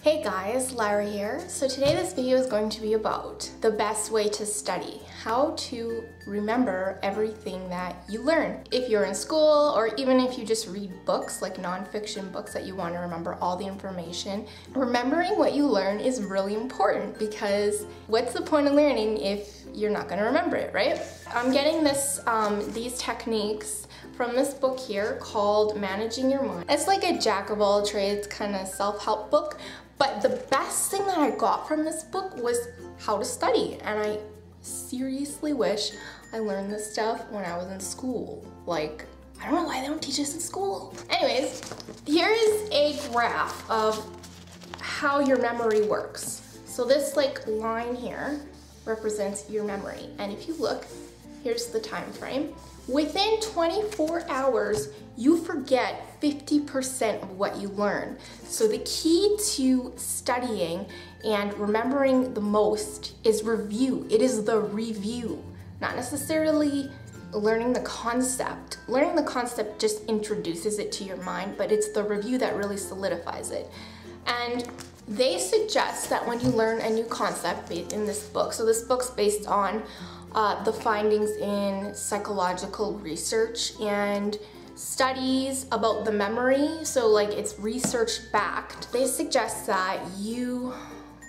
Hey guys, Lara here. So today this video is going to be about the best way to study, how to remember everything that you learn. If you're in school or even if you just read books, like nonfiction books that you want to remember all the information, remembering what you learn is really important because what's the point of learning if you're not going to remember it, right? I'm getting these techniques from this book here called Managing Your Mind. It's like a jack of all trades kind of self-help book, but the best thing that I got from this book was how to study, and I seriously wish I learned this stuff when I was in school. Like, I don't know why they don't teach us in school. Anyways, here is a graph of how your memory works. So this like line here represents your memory, and if you look, here's the time frame. Within 24 hours, you forget 50% of what you learn. So the key to studying and remembering the most is review. It is the review, not necessarily learning the concept. Learning the concept just introduces it to your mind, but it's the review that really solidifies it. And they suggest that when you learn a new concept in this book, so this book's based on the findings in psychological research and studies about the memory, so like it's research backed. They suggest that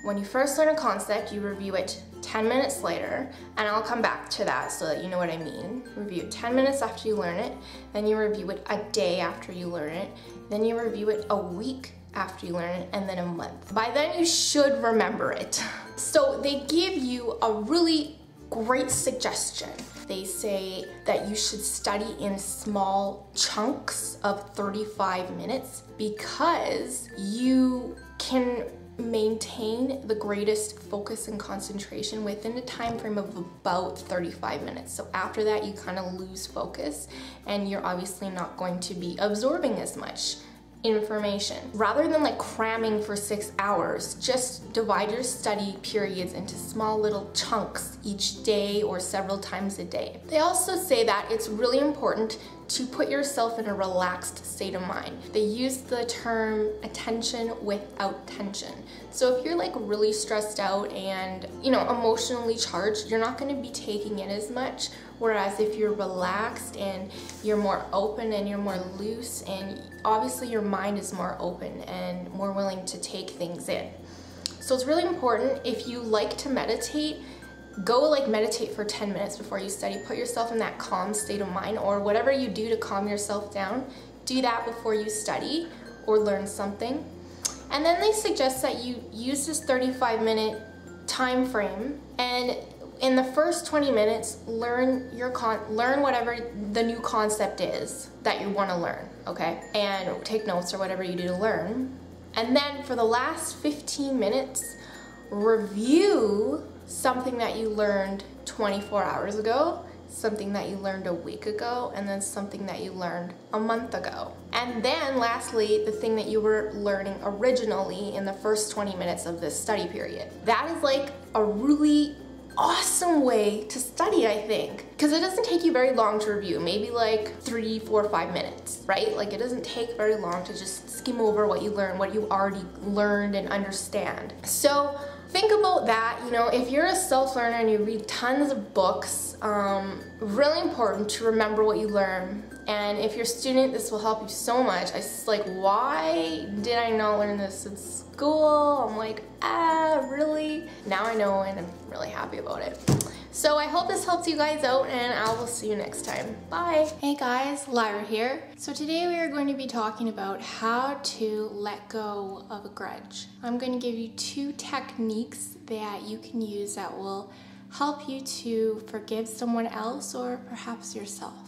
when you first learn a concept, you review it 10 minutes later, and I'll come back to that so that you know what I mean. Review it 10 minutes after you learn it, then you review it a day after you learn it, then you review it a week after you learn it, and then a month. By then you should remember it. So they give you a really great suggestion. They say that you should study in small chunks of 35 minutes because you can maintain the greatest focus and concentration within a time frame of about 35 minutes. So after that, you kind of lose focus and you're obviously not going to be absorbing as much information. Rather than like cramming for 6 hours, just divide your study periods into small little chunks each day or several times a day. They also say that it's really important to put yourself in a relaxed state of mind. They use the term attention without tension. So if you're like really stressed out and, you know, emotionally charged, you're not going to be taking in as much. Whereas if you're relaxed and you're more open and you're more loose, and obviously your mind is more open and more willing to take things in. So it's really important, if you like to meditate, go like meditate for 10 minutes before you study. Put yourself in that calm state of mind, or whatever you do to calm yourself down, do that before you study or learn something. And then they suggest that you use this 35-minute time frame, and in the first 20 minutes, learn whatever the new concept is that you want to learn, okay? And take notes or whatever you do to learn. And then for the last 15 minutes, review something that you learned 24 hours ago, something that you learned a week ago, and then something that you learned a month ago. And then lastly, the thing that you were learning originally in the first 20 minutes of this study period. That is like a really awesome way to study, I think, because it doesn't take you very long to review, maybe like 3, 4, 5 minutes, right? Like it doesn't take very long to just skim over what you learned, what you already learned and understand. So think about that. You know, if you're a self-learner and you read tons of books, really important to remember what you learn. And if you're a student, this will help you so much. I was like, why did I not learn this in school? I'm like, really? Now I know, and I'm really happy about it. So I hope this helps you guys out, and I will see you next time. Bye. Hey guys, Lyra here. So today we are going to be talking about how to let go of a grudge. I'm going to give you 2 techniques that you can use that will help you to forgive someone else or perhaps yourself.